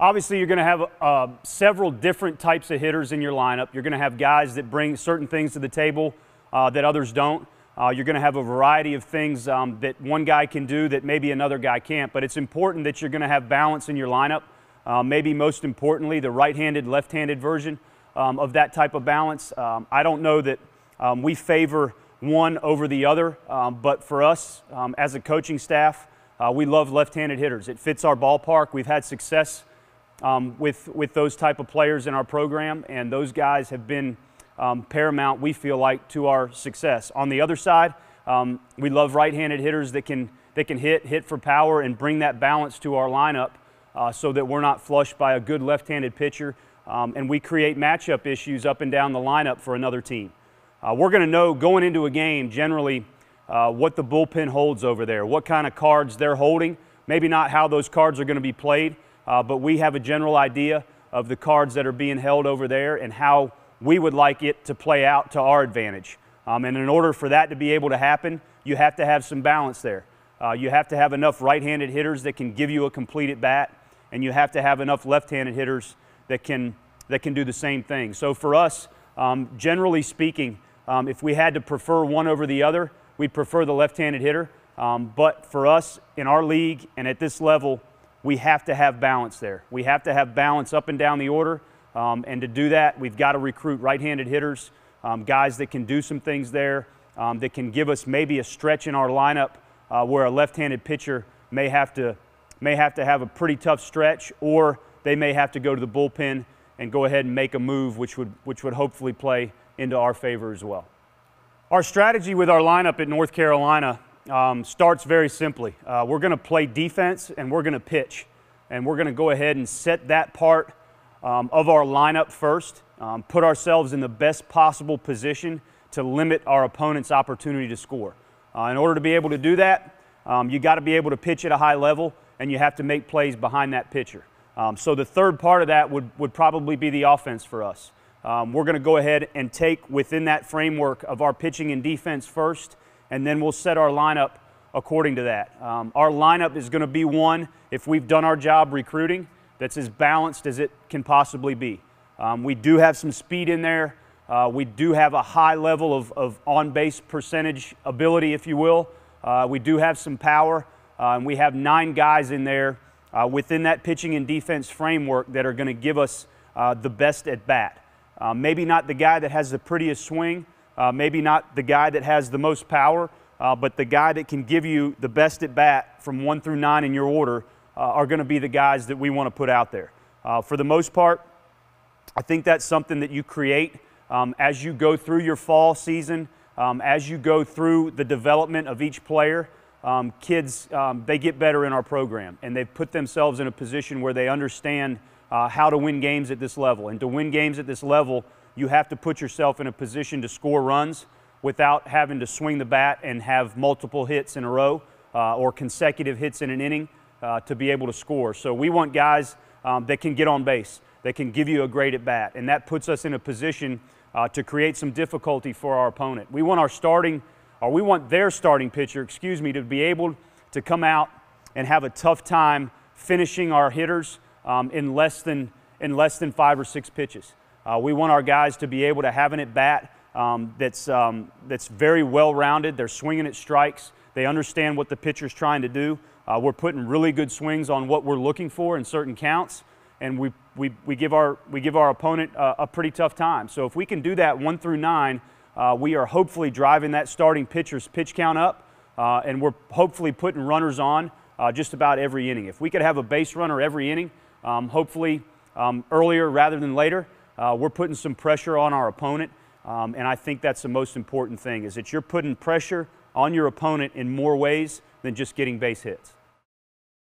Obviously, you're going to have several different types of hitters in your lineup. You're going to have guys that bring certain things to the table that others don't. You're going to have a variety of things that one guy can do that maybe another guy can't. But it's important that you're going to have balance in your lineup. Maybe most importantly, the right-handed, left-handed version of that type of balance. I don't know that we favor one over the other, but for us as a coaching staff, we love left-handed hitters. It fits our ballpark. We've had success with those type of players in our program, and those guys have been paramount, we feel like, to our success. On the other side, we love right-handed hitters that can hit for power and bring that balance to our lineup so that we're not flushed by a good left-handed pitcher, and we create matchup issues up and down the lineup for another team. We're going to know going into a game generally what the bullpen holds over there, what kind of cards they're holding, maybe not how those cards are going to be played, but we have a general idea of the cards that are being held over there and how we would like it to play out to our advantage. And in order for that to be able to happen, you have to have some balance there. You have to have enough right-handed hitters that can give you a complete at bat, and you have to have enough left-handed hitters that can do the same thing. So for us, generally speaking, if we had to prefer one over the other, we'd prefer the left-handed hitter. But for us in our league and at this level, we have to have balance there. We have to have balance up and down the order. And to do that, we've got to recruit right-handed hitters, guys that can do some things there, that can give us maybe a stretch in our lineup where a left-handed pitcher may have to have a pretty tough stretch, or they may have to go to the bullpen and go ahead and make a move which would hopefully play into our favor as well. Our strategy with our lineup at North Carolina starts very simply. We're going to play defense and we're going to pitch, and we're going to go ahead and set that part of our lineup first, put ourselves in the best possible position to limit our opponent's opportunity to score. In order to be able to do that, you got to be able to pitch at a high level, and you have to make plays behind that pitcher. So the third part of that would probably be the offense for us. We're going to go ahead and take within that framework of our pitching and defense first, and then we'll set our lineup according to that. Our lineup is going to be one, if we've done our job recruiting, that's as balanced as it can possibly be. We do have some speed in there. We do have a high level of on-base percentage ability, if you will. We do have some power, and we have 9 guys in there within that pitching and defense framework that are going to give us the best at bat. Maybe not the guy that has the prettiest swing, maybe not the guy that has the most power, but the guy that can give you the best at bat from 1 through 9 in your order are going to be the guys that we want to put out there. For the most part, I think that's something that you create as you go through your fall season, as you go through the development of each player. Kids, they get better in our program, and they've put themselves in a position where they understand how to win games at this level. And to win games at this level, you have to put yourself in a position to score runs without having to swing the bat and have multiple hits in a row or consecutive hits in an inning to be able to score. So we want guys that can get on base, that can give you a great at bat, and that puts us in a position to create some difficulty for our opponent. We want their starting pitcher, to be able to come out and have a tough time finishing our hitters in less than 5 or 6 pitches. We want our guys to be able to have an at bat that's very well rounded. They're swinging at strikes. They understand what the pitcher's trying to do. We're putting really good swings on what we're looking for in certain counts, and we give our opponent a pretty tough time. So if we can do that 1 through 9, we are hopefully driving that starting pitcher's pitch count up, and we're hopefully putting runners on just about every inning. If we could have a base runner every inning, hopefully earlier rather than later, we're putting some pressure on our opponent, and I think that's the most important thing, is that you're putting pressure on your opponent in more ways than just getting base hits.